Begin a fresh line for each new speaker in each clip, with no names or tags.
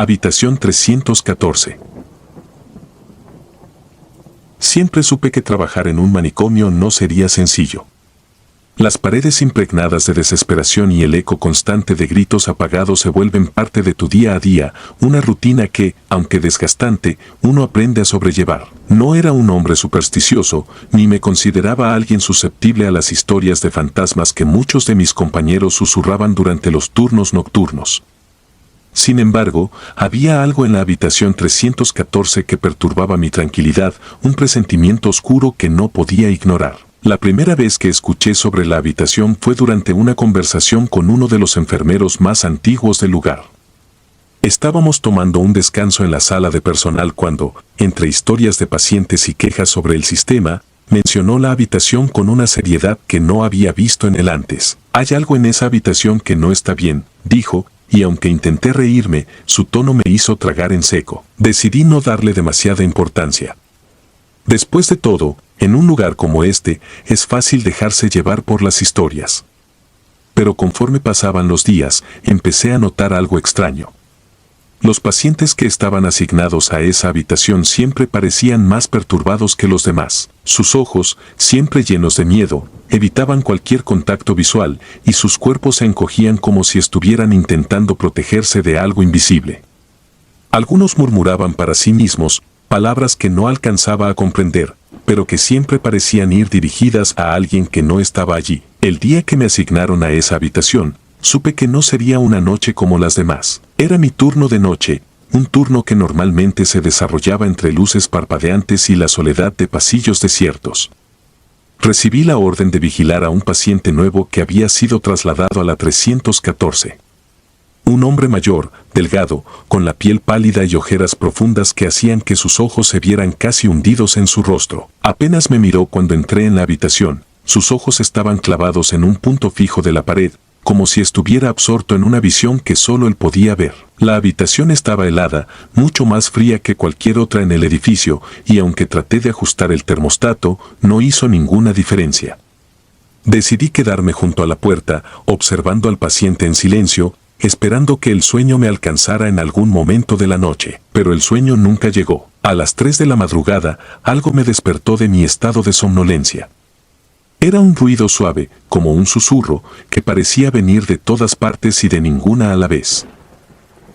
Habitación 314. Siempre supe que trabajar en un manicomio no sería sencillo. Las paredes impregnadas de desesperación y el eco constante de gritos apagados se vuelven parte de tu día a día, una rutina que, aunque desgastante, uno aprende a sobrellevar. No era un hombre supersticioso, ni me consideraba alguien susceptible a las historias de fantasmas que muchos de mis compañeros susurraban durante los turnos nocturnos. Sin embargo, había algo en la habitación 314 que perturbaba mi tranquilidad, un presentimiento oscuro que no podía ignorar. La primera vez que escuché sobre la habitación fue durante una conversación con uno de los enfermeros más antiguos del lugar. Estábamos tomando un descanso en la sala de personal cuando, entre historias de pacientes y quejas sobre el sistema, mencionó la habitación con una seriedad que no había visto en él antes. «Hay algo en esa habitación que no está bien», dijo, y aunque intenté reírme, su tono me hizo tragar en seco. Decidí no darle demasiada importancia. Después de todo, en un lugar como este, es fácil dejarse llevar por las historias. Pero conforme pasaban los días, empecé a notar algo extraño. Los pacientes que estaban asignados a esa habitación siempre parecían más perturbados que los demás. Sus ojos, siempre llenos de miedo, evitaban cualquier contacto visual y sus cuerpos se encogían como si estuvieran intentando protegerse de algo invisible. Algunos murmuraban para sí mismos, palabras que no alcanzaba a comprender, pero que siempre parecían ir dirigidas a alguien que no estaba allí. El día que me asignaron a esa habitación, supe que no sería una noche como las demás. Era mi turno de noche, un turno que normalmente se desarrollaba entre luces parpadeantes y la soledad de pasillos desiertos. Recibí la orden de vigilar a un paciente nuevo que había sido trasladado a la 314. Un hombre mayor, delgado, con la piel pálida y ojeras profundas que hacían que sus ojos se vieran casi hundidos en su rostro. Apenas me miró cuando entré en la habitación, sus ojos estaban clavados en un punto fijo de la pared, como si estuviera absorto en una visión que solo él podía ver. La habitación estaba helada, mucho más fría que cualquier otra en el edificio, y aunque traté de ajustar el termostato, no hizo ninguna diferencia. Decidí quedarme junto a la puerta, observando al paciente en silencio, esperando que el sueño me alcanzara en algún momento de la noche. Pero el sueño nunca llegó. A las 3 de la madrugada, algo me despertó de mi estado de somnolencia. Era un ruido suave, como un susurro, que parecía venir de todas partes y de ninguna a la vez.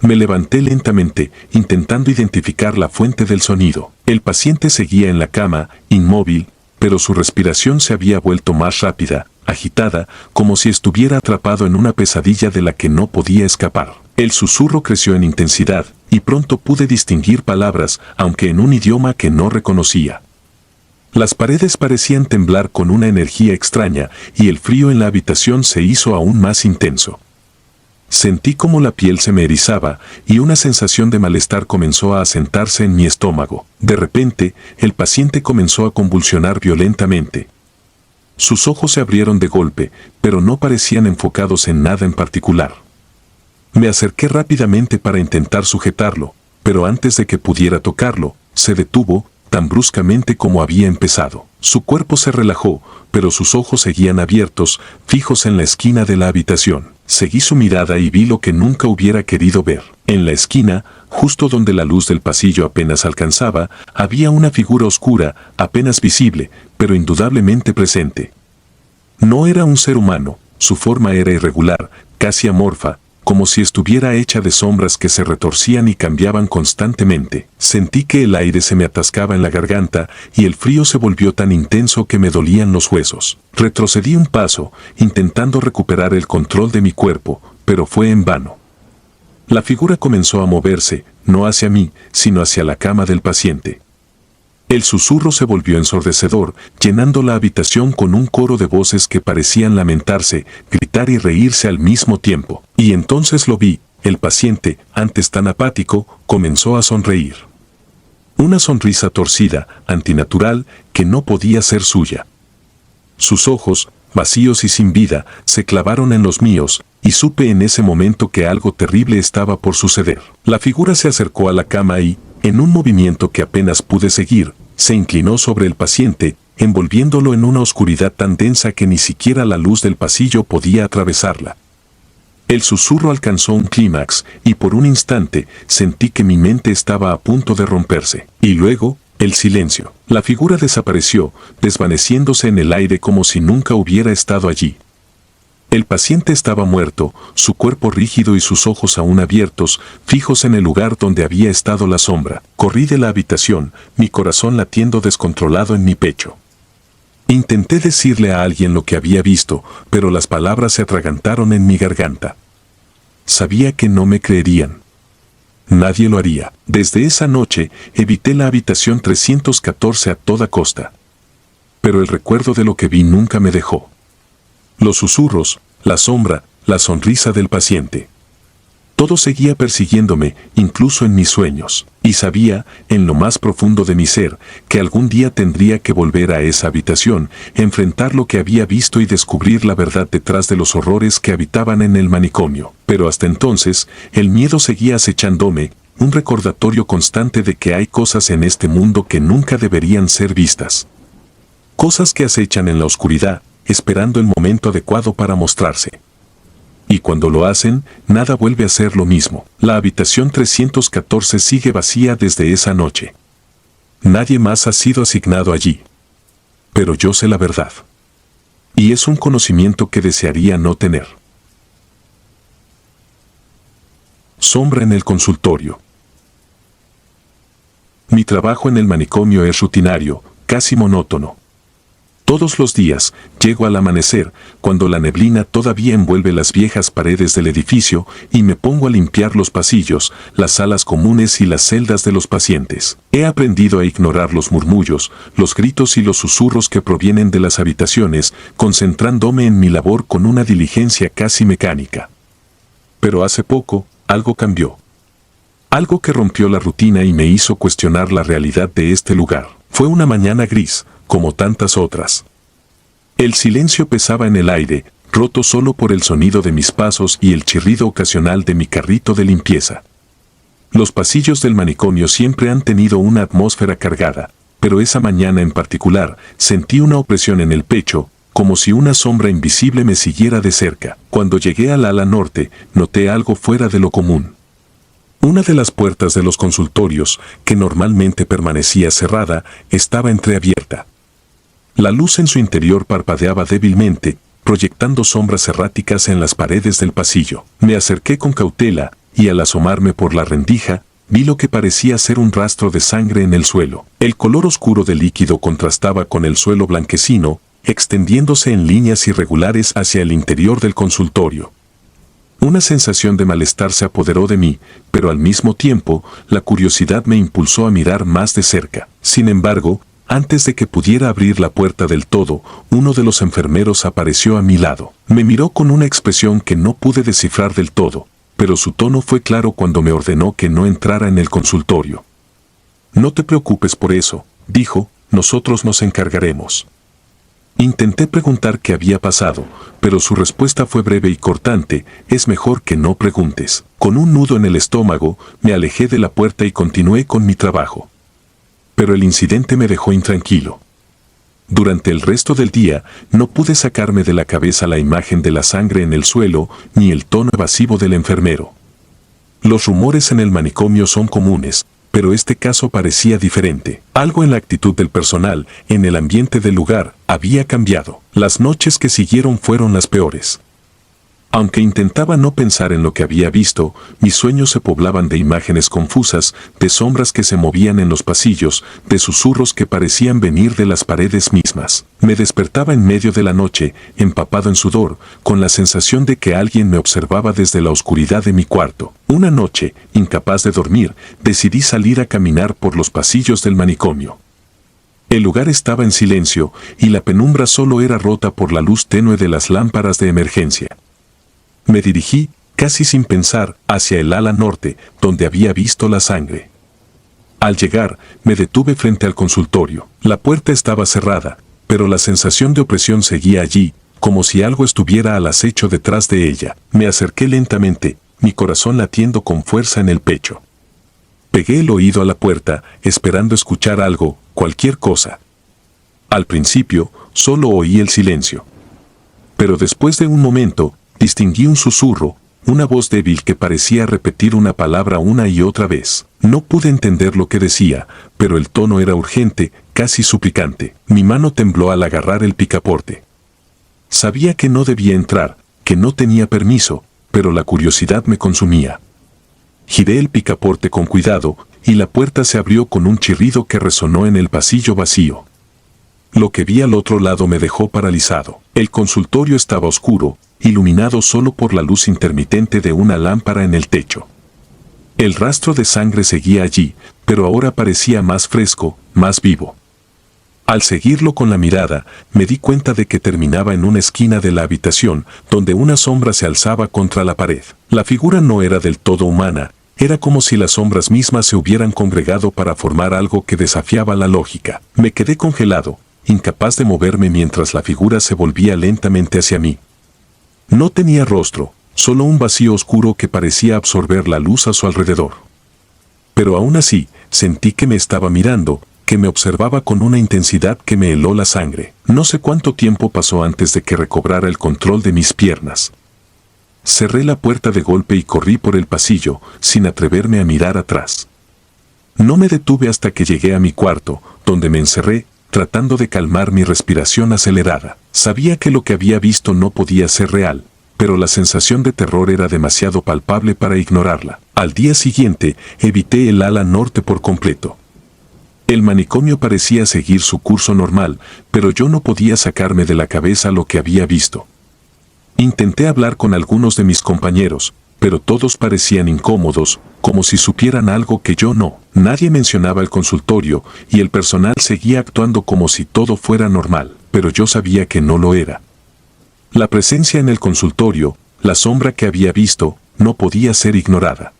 Me levanté lentamente, intentando identificar la fuente del sonido. El paciente seguía en la cama, inmóvil, pero su respiración se había vuelto más rápida, agitada, como si estuviera atrapado en una pesadilla de la que no podía escapar. El susurro creció en intensidad, y pronto pude distinguir palabras, aunque en un idioma que no reconocía. Las paredes parecían temblar con una energía extraña, y el frío en la habitación se hizo aún más intenso. Sentí como la piel se me erizaba, y una sensación de malestar comenzó a asentarse en mi estómago. De repente, el paciente comenzó a convulsionar violentamente. Sus ojos se abrieron de golpe, pero no parecían enfocados en nada en particular. Me acerqué rápidamente para intentar sujetarlo, pero antes de que pudiera tocarlo, se detuvo, tan bruscamente como había empezado. Su cuerpo se relajó, pero sus ojos seguían abiertos, fijos en la esquina de la habitación. Seguí su mirada y vi lo que nunca hubiera querido ver. En la esquina, justo donde la luz del pasillo apenas alcanzaba, había una figura oscura, apenas visible, pero indudablemente presente. No era un ser humano, su forma era irregular, casi amorfa, como si estuviera hecha de sombras que se retorcían y cambiaban constantemente. Sentí que el aire se me atascaba en la garganta y el frío se volvió tan intenso que me dolían los huesos. Retrocedí un paso, intentando recuperar el control de mi cuerpo, pero fue en vano. La figura comenzó a moverse, no hacia mí, sino hacia la cama del paciente. El susurro se volvió ensordecedor, llenando la habitación con un coro de voces que parecían lamentarse, gritar y reírse al mismo tiempo. Y entonces lo vi, el paciente, antes tan apático, comenzó a sonreír. Una sonrisa torcida, antinatural, que no podía ser suya. Sus ojos, vacíos y sin vida, se clavaron en los míos, y supe en ese momento que algo terrible estaba por suceder. La figura se acercó a la cama y, en un movimiento que apenas pude seguir, se inclinó sobre el paciente, envolviéndolo en una oscuridad tan densa que ni siquiera la luz del pasillo podía atravesarla. El susurro alcanzó un clímax y por un instante sentí que mi mente estaba a punto de romperse. Y luego, el silencio. La figura desapareció, desvaneciéndose en el aire como si nunca hubiera estado allí. El paciente estaba muerto, su cuerpo rígido y sus ojos aún abiertos, fijos en el lugar donde había estado la sombra. Corrí de la habitación, mi corazón latiendo descontrolado en mi pecho. Intenté decirle a alguien lo que había visto, pero las palabras se atragantaron en mi garganta. Sabía que no me creerían. Nadie lo haría. Desde esa noche, evité la habitación 314 a toda costa. Pero el recuerdo de lo que vi nunca me dejó. Los susurros, la sombra, la sonrisa del paciente. Todo seguía persiguiéndome, incluso en mis sueños, y sabía, en lo más profundo de mi ser, que algún día tendría que volver a esa habitación, enfrentar lo que había visto y descubrir la verdad detrás de los horrores que habitaban en el manicomio. Pero hasta entonces, el miedo seguía acechándome, un recordatorio constante de que hay cosas en este mundo que nunca deberían ser vistas. Cosas que acechan en la oscuridad, esperando el momento adecuado para mostrarse. Y cuando lo hacen, nada vuelve a ser lo mismo. La habitación 314 sigue vacía desde esa noche. Nadie más ha sido asignado allí. Pero yo sé la verdad. Y es un conocimiento que desearía no tener. Sombra en el consultorio. Mi trabajo en el manicomio es rutinario, casi monótono. Todos los días, llego al amanecer, cuando la neblina todavía envuelve las viejas paredes del edificio, y me pongo a limpiar los pasillos, las salas comunes y las celdas de los pacientes. He aprendido a ignorar los murmullos, los gritos y los susurros que provienen de las habitaciones, concentrándome en mi labor con una diligencia casi mecánica. Pero hace poco, algo cambió. Algo que rompió la rutina y me hizo cuestionar la realidad de este lugar. Fue una mañana gris, como tantas otras. El silencio pesaba en el aire, roto solo por el sonido de mis pasos y el chirrido ocasional de mi carrito de limpieza. Los pasillos del manicomio siempre han tenido una atmósfera cargada, pero esa mañana en particular sentí una opresión en el pecho, como si una sombra invisible me siguiera de cerca. Cuando llegué al ala norte, noté algo fuera de lo común. Una de las puertas de los consultorios, que normalmente permanecía cerrada, estaba entreabierta. La luz en su interior parpadeaba débilmente, proyectando sombras erráticas en las paredes del pasillo. Me acerqué con cautela, y al asomarme por la rendija, vi lo que parecía ser un rastro de sangre en el suelo. El color oscuro del líquido contrastaba con el suelo blanquecino, extendiéndose en líneas irregulares hacia el interior del consultorio. Una sensación de malestar se apoderó de mí, pero al mismo tiempo, la curiosidad me impulsó a mirar más de cerca. Sin embargo, antes de que pudiera abrir la puerta del todo, uno de los enfermeros apareció a mi lado. Me miró con una expresión que no pude descifrar del todo, pero su tono fue claro cuando me ordenó que no entrara en el consultorio. «No te preocupes por eso», dijo, «nosotros nos encargaremos». Intenté preguntar qué había pasado, pero su respuesta fue breve y cortante: «Es mejor que no preguntes». Con un nudo en el estómago, me alejé de la puerta y continué con mi trabajo. Pero el incidente me dejó intranquilo. Durante el resto del día, no pude sacarme de la cabeza la imagen de la sangre en el suelo, ni el tono evasivo del enfermero. Los rumores en el manicomio son comunes, pero este caso parecía diferente. Algo en la actitud del personal, en el ambiente del lugar, había cambiado. Las noches que siguieron fueron las peores. Aunque intentaba no pensar en lo que había visto, mis sueños se poblaban de imágenes confusas, de sombras que se movían en los pasillos, de susurros que parecían venir de las paredes mismas. Me despertaba en medio de la noche, empapado en sudor, con la sensación de que alguien me observaba desde la oscuridad de mi cuarto. Una noche, incapaz de dormir, decidí salir a caminar por los pasillos del manicomio. El lugar estaba en silencio, y la penumbra solo era rota por la luz tenue de las lámparas de emergencia. Me dirigí, casi sin pensar, hacia el ala norte, donde había visto la sangre. Al llegar, me detuve frente al consultorio. La puerta estaba cerrada, pero la sensación de opresión seguía allí, como si algo estuviera al acecho detrás de ella. Me acerqué lentamente, mi corazón latiendo con fuerza en el pecho. Pegué el oído a la puerta, esperando escuchar algo, cualquier cosa. Al principio, solo oí el silencio. Pero después de un momento, distinguí un susurro, una voz débil que parecía repetir una palabra una y otra vez. No pude entender lo que decía, pero el tono era urgente, casi suplicante. Mi mano tembló al agarrar el picaporte. Sabía que no debía entrar, que no tenía permiso, pero la curiosidad me consumía. Giré el picaporte con cuidado, y la puerta se abrió con un chirrido que resonó en el pasillo vacío. Lo que vi al otro lado me dejó paralizado. El consultorio estaba oscuro, iluminado solo por la luz intermitente de una lámpara en el techo. El rastro de sangre seguía allí, pero ahora parecía más fresco, más vivo. Al seguirlo con la mirada, me di cuenta de que terminaba en una esquina de la habitación, donde una sombra se alzaba contra la pared. La figura no era del todo humana, era como si las sombras mismas se hubieran congregado para formar algo que desafiaba la lógica. Me quedé congelado, incapaz de moverme mientras la figura se volvía lentamente hacia mí. No tenía rostro, solo un vacío oscuro que parecía absorber la luz a su alrededor. Pero aún así, sentí que me estaba mirando, que me observaba con una intensidad que me heló la sangre. No sé cuánto tiempo pasó antes de que recobrara el control de mis piernas. Cerré la puerta de golpe y corrí por el pasillo, sin atreverme a mirar atrás. No me detuve hasta que llegué a mi cuarto, donde me encerré, tratando de calmar mi respiración acelerada. Sabía que lo que había visto no podía ser real, pero la sensación de terror era demasiado palpable para ignorarla. Al día siguiente, evité el ala norte por completo. El manicomio parecía seguir su curso normal, pero yo no podía sacarme de la cabeza lo que había visto. Intenté hablar con algunos de mis compañeros, pero todos parecían incómodos, como si supieran algo que yo no. Nadie mencionaba el consultorio, y el personal seguía actuando como si todo fuera normal, pero yo sabía que no lo era. La presencia en el consultorio, la sombra que había visto, no podía ser ignorada.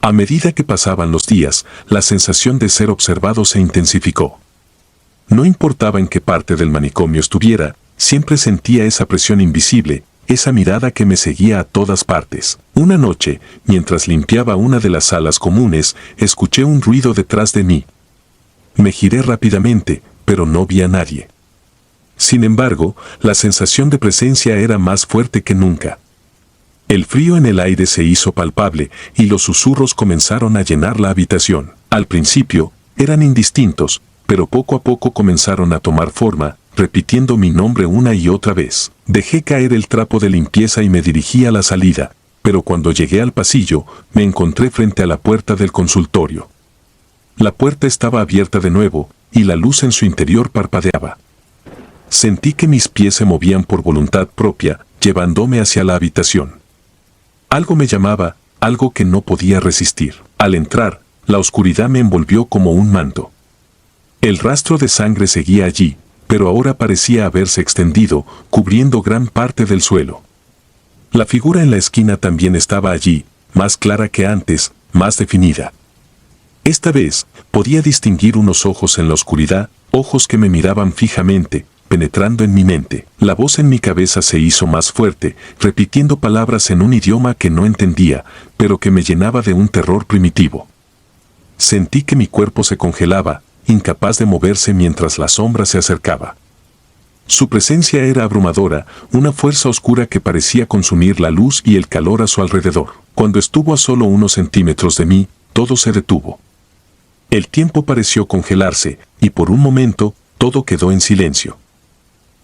A medida que pasaban los días, la sensación de ser observado se intensificó. No importaba en qué parte del manicomio estuviera, siempre sentía esa presión invisible, esa mirada que me seguía a todas partes. Una noche, mientras limpiaba una de las salas comunes, escuché un ruido detrás de mí. Me giré rápidamente, pero no vi a nadie. Sin embargo, la sensación de presencia era más fuerte que nunca. El frío en el aire se hizo palpable y los susurros comenzaron a llenar la habitación. Al principio, eran indistintos, pero poco a poco comenzaron a tomar forma, repitiendo mi nombre una y otra vez. Dejé caer el trapo de limpieza y me dirigí a la salida, pero cuando llegué al pasillo, me encontré frente a la puerta del consultorio. La puerta estaba abierta de nuevo, y la luz en su interior parpadeaba. Sentí que mis pies se movían por voluntad propia, llevándome hacia la habitación. Algo me llamaba, algo que no podía resistir. Al entrar, la oscuridad me envolvió como un manto. El rastro de sangre seguía allí, pero ahora parecía haberse extendido, cubriendo gran parte del suelo. La figura en la esquina también estaba allí, más clara que antes, más definida. Esta vez, podía distinguir unos ojos en la oscuridad, ojos que me miraban fijamente, penetrando en mi mente. La voz en mi cabeza se hizo más fuerte, repitiendo palabras en un idioma que no entendía, pero que me llenaba de un terror primitivo. Sentí que mi cuerpo se congelaba, incapaz de moverse mientras la sombra se acercaba. Su presencia era abrumadora, una fuerza oscura que parecía consumir la luz y el calor a su alrededor. Cuando estuvo a solo unos centímetros de mí, todo se detuvo. El tiempo pareció congelarse, y por un momento, todo quedó en silencio.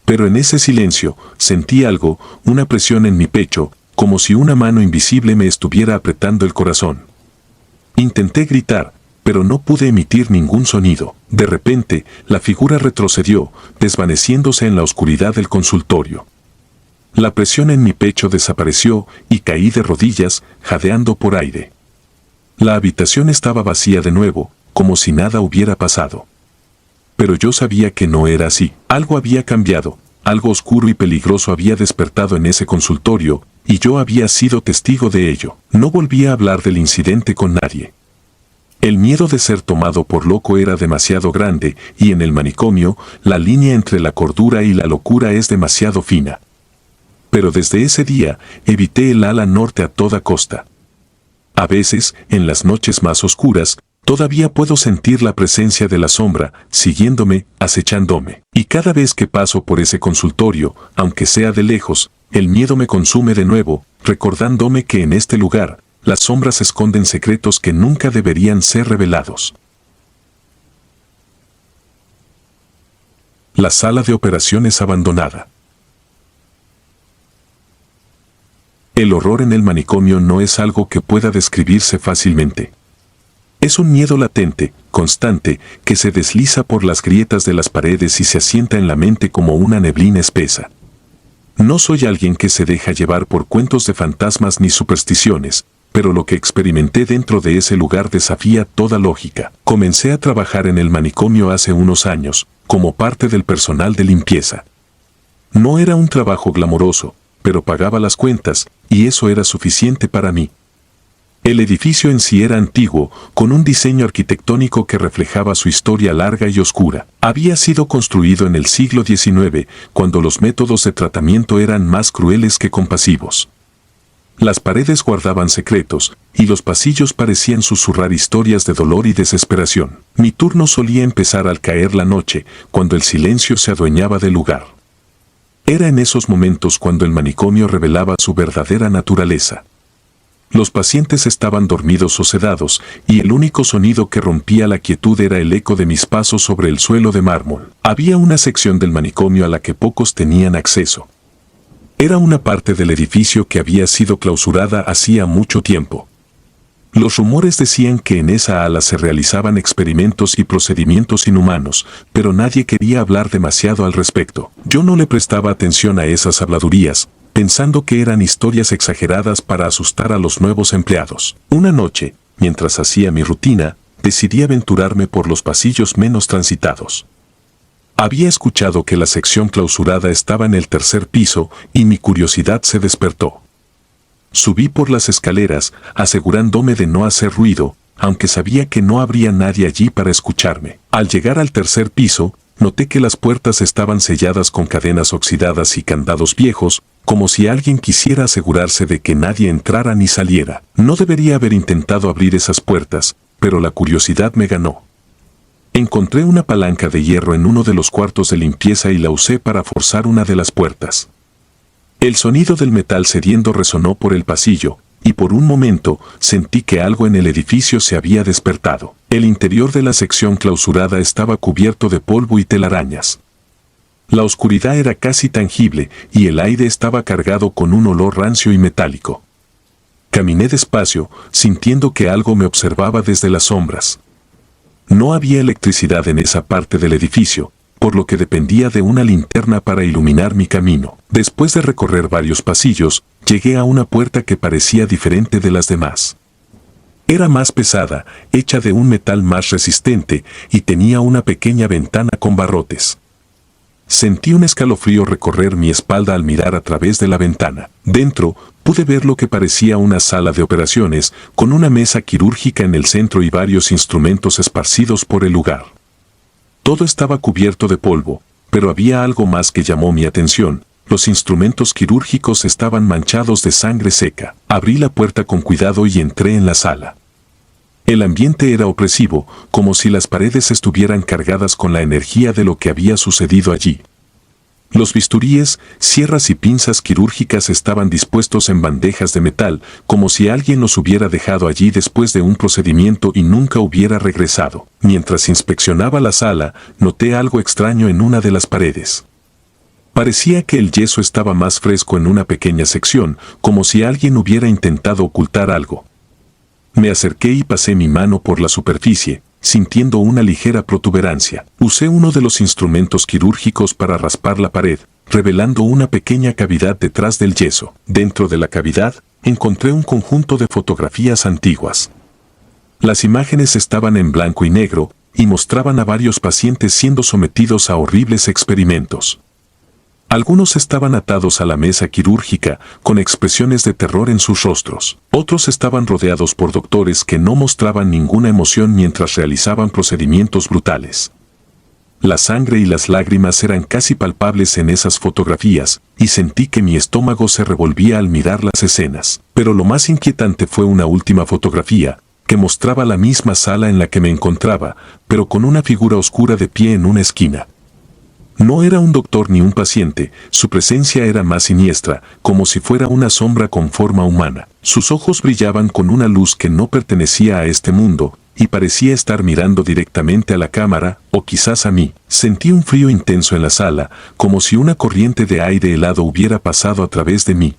Pero en ese silencio, sentí algo, una presión en mi pecho, como si una mano invisible me estuviera apretando el corazón. Intenté gritar, pero no pude emitir ningún sonido. De repente, la figura retrocedió, desvaneciéndose en la oscuridad del consultorio. La presión en mi pecho desapareció y caí de rodillas, jadeando por aire. La habitación estaba vacía de nuevo, como si nada hubiera pasado. Pero yo sabía que no era así. Algo había cambiado, algo oscuro y peligroso había despertado en ese consultorio, y yo había sido testigo de ello. No volví a hablar del incidente con nadie. El miedo de ser tomado por loco era demasiado grande, y en el manicomio, la línea entre la cordura y la locura es demasiado fina. Pero desde ese día, evité el ala norte a toda costa. A veces, en las noches más oscuras, todavía puedo sentir la presencia de la sombra, siguiéndome, acechándome. Y cada vez que paso por ese consultorio, aunque sea de lejos, el miedo me consume de nuevo, recordándome que en este lugar, las sombras esconden secretos que nunca deberían ser revelados. La sala de operaciones abandonada. El horror en el manicomio no es algo que pueda describirse fácilmente. Es un miedo latente, constante, que se desliza por las grietas de las paredes y se asienta en la mente como una neblina espesa. No soy alguien que se deja llevar por cuentos de fantasmas ni supersticiones, pero lo que experimenté dentro de ese lugar desafía toda lógica. Comencé a trabajar en el manicomio hace unos años, como parte del personal de limpieza. No era un trabajo glamoroso, pero pagaba las cuentas, y eso era suficiente para mí. El edificio en sí era antiguo, con un diseño arquitectónico que reflejaba su historia larga y oscura. Había sido construido en el siglo XIX, cuando los métodos de tratamiento eran más crueles que compasivos. Las paredes guardaban secretos, y los pasillos parecían susurrar historias de dolor y desesperación. Mi turno solía empezar al caer la noche, cuando el silencio se adueñaba del lugar. Era en esos momentos cuando el manicomio revelaba su verdadera naturaleza. Los pacientes estaban dormidos o sedados, y el único sonido que rompía la quietud era el eco de mis pasos sobre el suelo de mármol. Había una sección del manicomio a la que pocos tenían acceso. Era una parte del edificio que había sido clausurada hacía mucho tiempo. Los rumores decían que en esa ala se realizaban experimentos y procedimientos inhumanos, pero nadie quería hablar demasiado al respecto. Yo no le prestaba atención a esas habladurías, pensando que eran historias exageradas para asustar a los nuevos empleados. Una noche, mientras hacía mi rutina, decidí aventurarme por los pasillos menos transitados. Había escuchado que la sección clausurada estaba en el tercer piso y mi curiosidad se despertó. Subí por las escaleras, asegurándome de no hacer ruido, aunque sabía que no habría nadie allí para escucharme. Al llegar al tercer piso, noté que las puertas estaban selladas con cadenas oxidadas y candados viejos, como si alguien quisiera asegurarse de que nadie entrara ni saliera. No debería haber intentado abrir esas puertas, pero la curiosidad me ganó. Encontré una palanca de hierro en uno de los cuartos de limpieza y la usé para forzar una de las puertas. El sonido del metal cediendo resonó por el pasillo, y por un momento sentí que algo en el edificio se había despertado. El interior de la sección clausurada estaba cubierto de polvo y telarañas. La oscuridad era casi tangible y el aire estaba cargado con un olor rancio y metálico. Caminé despacio, sintiendo que algo me observaba desde las sombras. No había electricidad en esa parte del edificio, por lo que dependía de una linterna para iluminar mi camino. Después de recorrer varios pasillos, llegué a una puerta que parecía diferente de las demás. Era más pesada, hecha de un metal más resistente, y tenía una pequeña ventana con barrotes. Sentí un escalofrío recorrer mi espalda al mirar a través de la ventana. Dentro, pude ver lo que parecía una sala de operaciones, con una mesa quirúrgica en el centro y varios instrumentos esparcidos por el lugar. Todo estaba cubierto de polvo, pero había algo más que llamó mi atención. Los instrumentos quirúrgicos estaban manchados de sangre seca. Abrí la puerta con cuidado y entré en la sala. El ambiente era opresivo, como si las paredes estuvieran cargadas con la energía de lo que había sucedido allí. Los bisturíes, sierras y pinzas quirúrgicas estaban dispuestos en bandejas de metal, como si alguien los hubiera dejado allí después de un procedimiento y nunca hubiera regresado. Mientras inspeccionaba la sala, noté algo extraño en una de las paredes. Parecía que el yeso estaba más fresco en una pequeña sección, como si alguien hubiera intentado ocultar algo. Me acerqué y pasé mi mano por la superficie, sintiendo una ligera protuberancia. Usé uno de los instrumentos quirúrgicos para raspar la pared, revelando una pequeña cavidad detrás del yeso. Dentro de la cavidad, encontré un conjunto de fotografías antiguas. Las imágenes estaban en blanco y negro, y mostraban a varios pacientes siendo sometidos a horribles experimentos. Algunos estaban atados a la mesa quirúrgica, con expresiones de terror en sus rostros. Otros estaban rodeados por doctores que no mostraban ninguna emoción mientras realizaban procedimientos brutales. La sangre y las lágrimas eran casi palpables en esas fotografías, y sentí que mi estómago se revolvía al mirar las escenas. Pero lo más inquietante fue una última fotografía, que mostraba la misma sala en la que me encontraba, pero con una figura oscura de pie en una esquina. No era un doctor ni un paciente, su presencia era más siniestra, como si fuera una sombra con forma humana. Sus ojos brillaban con una luz que no pertenecía a este mundo, y parecía estar mirando directamente a la cámara, o quizás a mí. Sentí un frío intenso en la sala, como si una corriente de aire helado hubiera pasado a través de mí.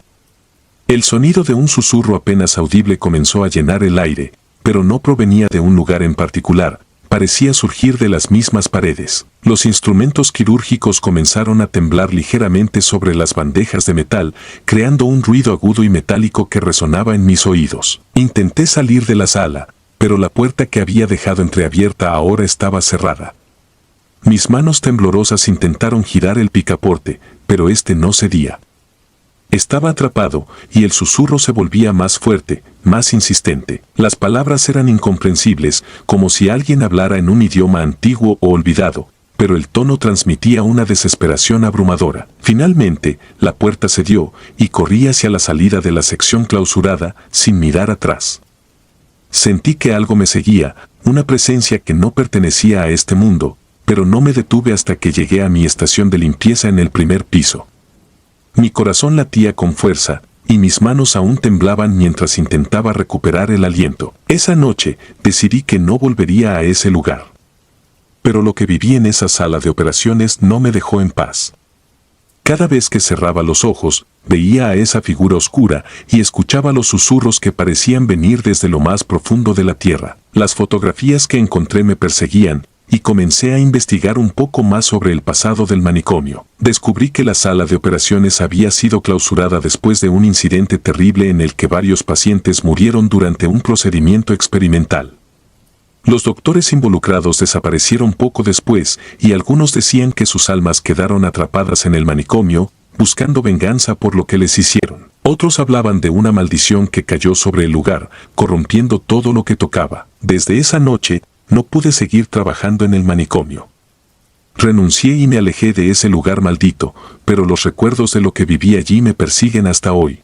El sonido de un susurro apenas audible comenzó a llenar el aire, pero no provenía de un lugar en particular, parecía surgir de las mismas paredes. Los instrumentos quirúrgicos comenzaron a temblar ligeramente sobre las bandejas de metal, creando un ruido agudo y metálico que resonaba en mis oídos. Intenté salir de la sala, pero la puerta que había dejado entreabierta ahora estaba cerrada. Mis manos temblorosas intentaron girar el picaporte, pero este no cedía. Estaba atrapado, y el susurro se volvía más fuerte, más insistente. Las palabras eran incomprensibles, como si alguien hablara en un idioma antiguo o olvidado, pero el tono transmitía una desesperación abrumadora. Finalmente, la puerta cedió, y corrí hacia la salida de la sección clausurada, sin mirar atrás. Sentí que algo me seguía, una presencia que no pertenecía a este mundo, pero no me detuve hasta que llegué a mi estación de limpieza en el primer piso. Mi corazón latía con fuerza, y mis manos aún temblaban mientras intentaba recuperar el aliento. Esa noche, decidí que no volvería a ese lugar. Pero lo que viví en esa sala de operaciones no me dejó en paz. Cada vez que cerraba los ojos, veía a esa figura oscura y escuchaba los susurros que parecían venir desde lo más profundo de la tierra. Las fotografías que encontré me perseguían, y comencé a investigar un poco más sobre el pasado del manicomio. Descubrí que la sala de operaciones había sido clausurada después de un incidente terrible en el que varios pacientes murieron durante un procedimiento experimental. Los doctores involucrados desaparecieron poco después, y algunos decían que sus almas quedaron atrapadas en el manicomio, buscando venganza por lo que les hicieron. Otros hablaban de una maldición que cayó sobre el lugar, corrompiendo todo lo que tocaba. Desde esa noche, no pude seguir trabajando en el manicomio. Renuncié y me alejé de ese lugar maldito, pero los recuerdos de lo que viví allí me persiguen hasta hoy.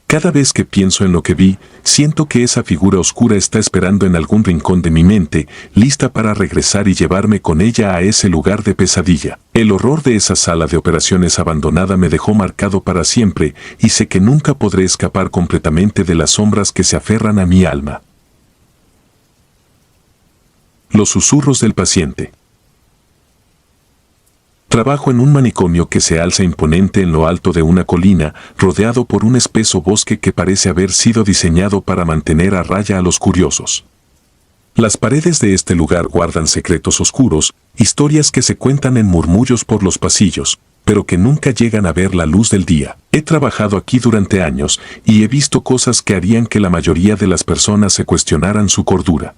Cada vez que pienso en lo que vi, siento que esa figura oscura está esperando en algún rincón de mi mente, lista para regresar y llevarme con ella a ese lugar de pesadilla. El horror de esa sala de operaciones abandonada me dejó marcado para siempre, y sé que nunca podré escapar completamente de las sombras que se aferran a mi alma. Los susurros del paciente. Trabajo en un manicomio que se alza imponente en lo alto de una colina, rodeado por un espeso bosque que parece haber sido diseñado para mantener a raya a los curiosos. Las paredes de este lugar guardan secretos oscuros, historias que se cuentan en murmullos por los pasillos, pero que nunca llegan a ver la luz del día. He trabajado aquí durante años, y he visto cosas que harían que la mayoría de las personas se cuestionaran su cordura.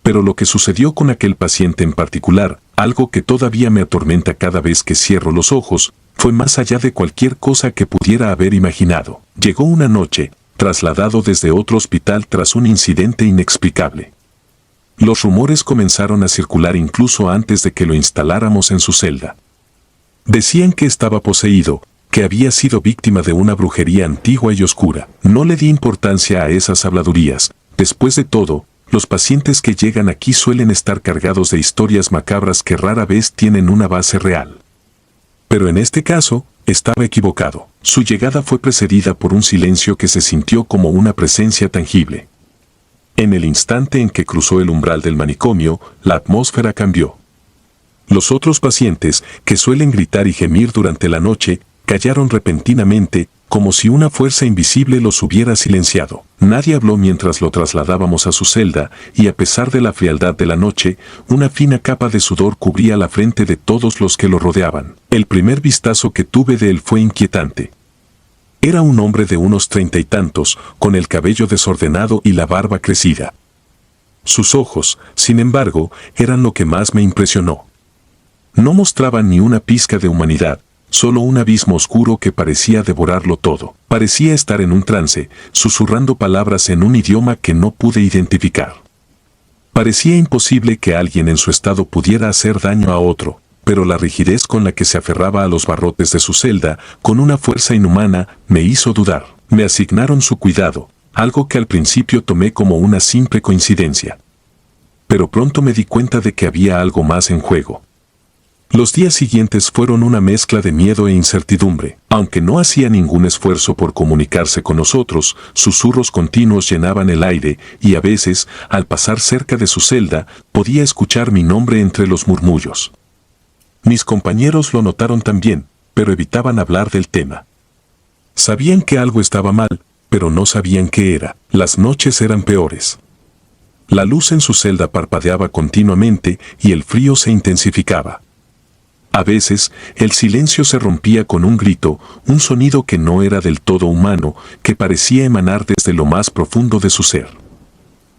Pero lo que sucedió con aquel paciente en particular, algo que todavía me atormenta cada vez que cierro los ojos, fue más allá de cualquier cosa que pudiera haber imaginado. Llegó una noche, trasladado desde otro hospital tras un incidente inexplicable. Los rumores comenzaron a circular incluso antes de que lo instaláramos en su celda. Decían que estaba poseído, que había sido víctima de una brujería antigua y oscura. No le di importancia a esas habladurías. Después de todo, los pacientes que llegan aquí suelen estar cargados de historias macabras que rara vez tienen una base real. Pero en este caso, estaba equivocado. Su llegada fue precedida por un silencio que se sintió como una presencia tangible. En el instante en que cruzó el umbral del manicomio, la atmósfera cambió. Los otros pacientes, que suelen gritar y gemir durante la noche, callaron repentinamente, como si una fuerza invisible los hubiera silenciado. Nadie habló mientras lo trasladábamos a su celda, y a pesar de la frialdad de la noche, una fina capa de sudor cubría la frente de todos los que lo rodeaban. El primer vistazo que tuve de él fue inquietante. Era un hombre de unos 30 y tantos, con el cabello desordenado y la barba crecida. Sus ojos, sin embargo, eran lo que más me impresionó. No mostraban ni una pizca de humanidad, solo un abismo oscuro que parecía devorarlo todo. Parecía estar en un trance, susurrando palabras en un idioma que no pude identificar. Parecía imposible que alguien en su estado pudiera hacer daño a otro, pero la rigidez con la que se aferraba a los barrotes de su celda, con una fuerza inhumana, me hizo dudar. Me asignaron su cuidado, algo que al principio tomé como una simple coincidencia. Pero pronto me di cuenta de que había algo más en juego. Los días siguientes fueron una mezcla de miedo e incertidumbre. Aunque no hacía ningún esfuerzo por comunicarse con nosotros, susurros continuos llenaban el aire y a veces, al pasar cerca de su celda, podía escuchar mi nombre entre los murmullos. Mis compañeros lo notaron también, pero evitaban hablar del tema. Sabían que algo estaba mal, pero no sabían qué era. Las noches eran peores. La luz en su celda parpadeaba continuamente y el frío se intensificaba. A veces, el silencio se rompía con un grito, un sonido que no era del todo humano, que parecía emanar desde lo más profundo de su ser.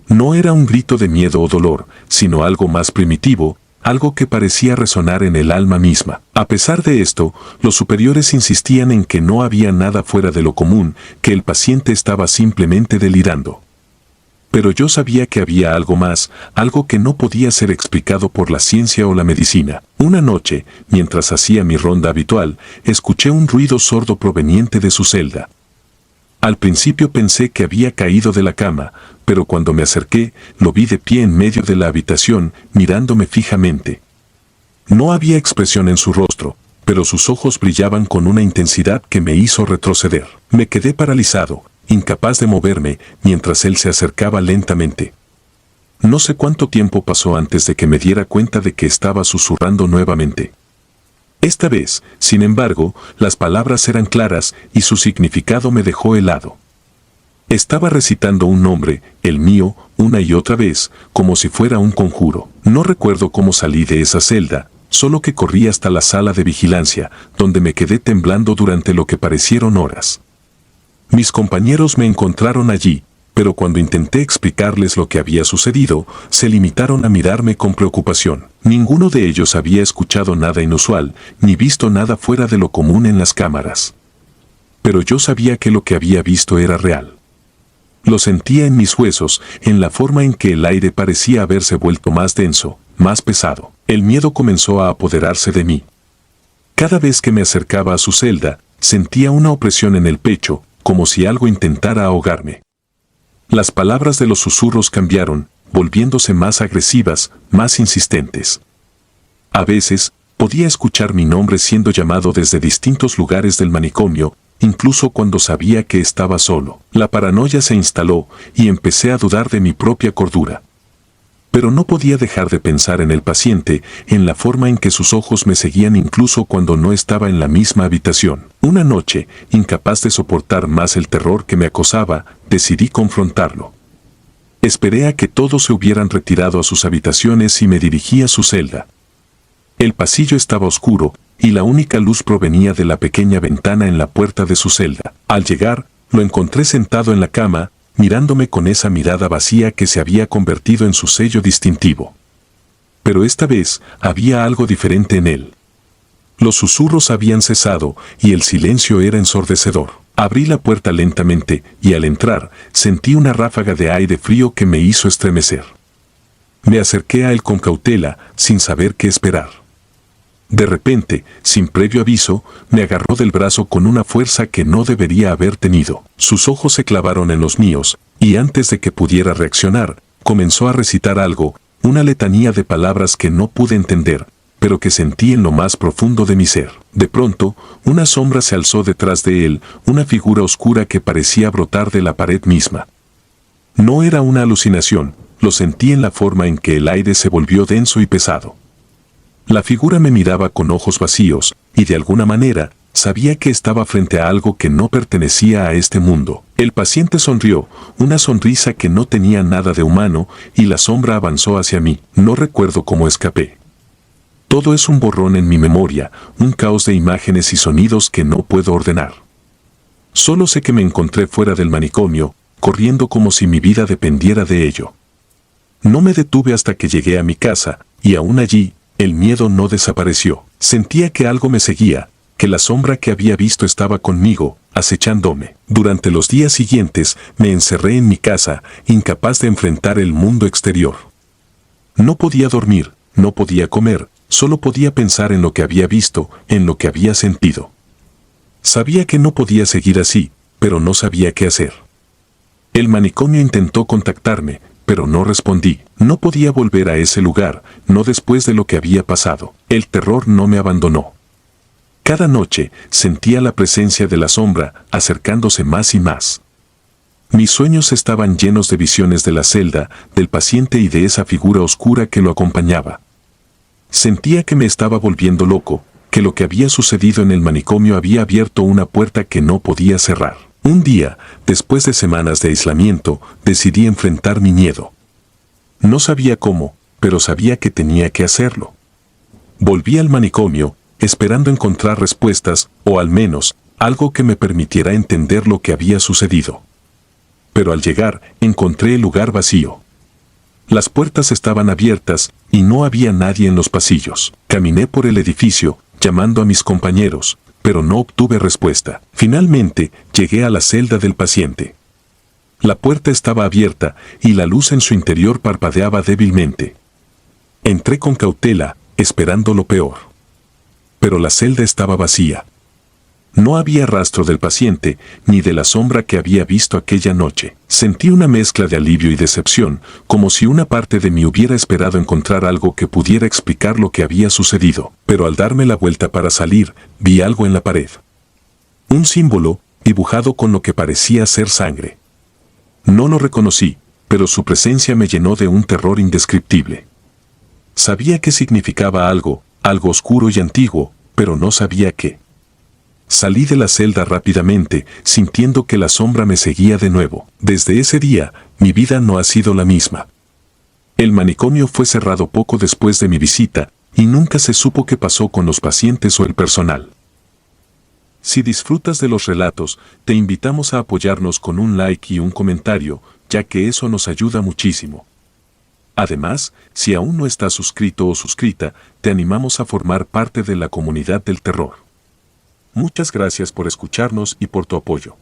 No era un grito de miedo o dolor, sino algo más primitivo, algo que parecía resonar en el alma misma. A pesar de esto, los superiores insistían en que no había nada fuera de lo común, que el paciente estaba simplemente delirando. Pero yo sabía que había algo más, algo que no podía ser explicado por la ciencia o la medicina. Una noche, mientras hacía mi ronda habitual, escuché un ruido sordo proveniente de su celda. Al principio pensé que había caído de la cama, pero cuando me acerqué, lo vi de pie en medio de la habitación, mirándome fijamente. No había expresión en su rostro, pero sus ojos brillaban con una intensidad que me hizo retroceder. Me quedé paralizado, incapaz de moverme, mientras él se acercaba lentamente. No sé cuánto tiempo pasó antes de que me diera cuenta de que estaba susurrando nuevamente. Esta vez, sin embargo, las palabras eran claras y su significado me dejó helado. Estaba recitando un nombre, el mío, una y otra vez, como si fuera un conjuro. No recuerdo cómo salí de esa celda, solo que corrí hasta la sala de vigilancia, donde me quedé temblando durante lo que parecieron horas. Mis compañeros me encontraron allí, pero cuando intenté explicarles lo que había sucedido, se limitaron a mirarme con preocupación. Ninguno de ellos había escuchado nada inusual, ni visto nada fuera de lo común en las cámaras. Pero yo sabía que lo que había visto era real. Lo sentía en mis huesos, en la forma en que el aire parecía haberse vuelto más denso, más pesado. El miedo comenzó a apoderarse de mí. Cada vez que me acercaba a su celda, sentía una opresión en el pecho, como si algo intentara ahogarme. Las palabras de los susurros cambiaron, volviéndose más agresivas, más insistentes. A veces, podía escuchar mi nombre siendo llamado desde distintos lugares del manicomio, incluso cuando sabía que estaba solo. La paranoia se instaló y empecé a dudar de mi propia cordura. Pero no podía dejar de pensar en el paciente, en la forma en que sus ojos me seguían incluso cuando no estaba en la misma habitación. Una noche, incapaz de soportar más el terror que me acosaba, decidí confrontarlo. Esperé a que todos se hubieran retirado a sus habitaciones y me dirigí a su celda. El pasillo estaba oscuro, y la única luz provenía de la pequeña ventana en la puerta de su celda. Al llegar, lo encontré sentado en la cama, mirándome con esa mirada vacía que se había convertido en su sello distintivo. Pero esta vez había algo diferente en él. Los susurros habían cesado y el silencio era ensordecedor. Abrí la puerta lentamente y al entrar sentí una ráfaga de aire frío que me hizo estremecer. Me acerqué a él con cautela, sin saber qué esperar. De repente, sin previo aviso, me agarró del brazo con una fuerza que no debería haber tenido. Sus ojos se clavaron en los míos, y antes de que pudiera reaccionar, comenzó a recitar algo, una letanía de palabras que no pude entender, pero que sentí en lo más profundo de mi ser. De pronto, una sombra se alzó detrás de él, una figura oscura que parecía brotar de la pared misma. No era una alucinación, lo sentí en la forma en que el aire se volvió denso y pesado. La figura me miraba con ojos vacíos, y de alguna manera, sabía que estaba frente a algo que no pertenecía a este mundo. El paciente sonrió, una sonrisa que no tenía nada de humano, y la sombra avanzó hacia mí. No recuerdo cómo escapé. Todo es un borrón en mi memoria, un caos de imágenes y sonidos que no puedo ordenar. Solo sé que me encontré fuera del manicomio, corriendo como si mi vida dependiera de ello. No me detuve hasta que llegué a mi casa, y aún allí, el miedo no desapareció. Sentía que algo me seguía, que la sombra que había visto estaba conmigo, acechándome. Durante los días siguientes me encerré en mi casa, incapaz de enfrentar el mundo exterior. No podía dormir, no podía comer, solo podía pensar en lo que había visto, en lo que había sentido. Sabía que no podía seguir así, pero no sabía qué hacer. El manicomio intentó contactarme, pero no respondí. No podía volver a ese lugar, no después de lo que había pasado. El terror no me abandonó. Cada noche sentía la presencia de la sombra acercándose más y más. Mis sueños estaban llenos de visiones de la celda, del paciente y de esa figura oscura que lo acompañaba. Sentía que me estaba volviendo loco, que lo que había sucedido en el manicomio había abierto una puerta que no podía cerrar. Un día, después de semanas de aislamiento, decidí enfrentar mi miedo. No sabía cómo, pero sabía que tenía que hacerlo. Volví al manicomio, esperando encontrar respuestas, o al menos, algo que me permitiera entender lo que había sucedido. Pero al llegar, encontré el lugar vacío. Las puertas estaban abiertas, y no había nadie en los pasillos. Caminé por el edificio, llamando a mis compañeros, pero no obtuve respuesta. Finalmente, llegué a la celda del paciente. La puerta estaba abierta, y la luz en su interior parpadeaba débilmente. Entré con cautela, esperando lo peor. Pero la celda estaba vacía. No había rastro del paciente, ni de la sombra que había visto aquella noche. Sentí una mezcla de alivio y decepción, como si una parte de mí hubiera esperado encontrar algo que pudiera explicar lo que había sucedido. Pero al darme la vuelta para salir, vi algo en la pared. Un símbolo, dibujado con lo que parecía ser sangre. No lo reconocí, pero su presencia me llenó de un terror indescriptible. Sabía que significaba algo oscuro y antiguo, pero no sabía qué. Salí de la celda rápidamente, sintiendo que la sombra me seguía de nuevo. Desde ese día, mi vida no ha sido la misma. El manicomio fue cerrado poco después de mi visita, y nunca se supo qué pasó con los pacientes o el personal. Si disfrutas de los relatos, te invitamos a apoyarnos con un like y un comentario, ya que eso nos ayuda muchísimo. Además, si aún no estás suscrito o suscrita, te animamos a formar parte de la comunidad del terror. Muchas gracias por escucharnos y por tu apoyo.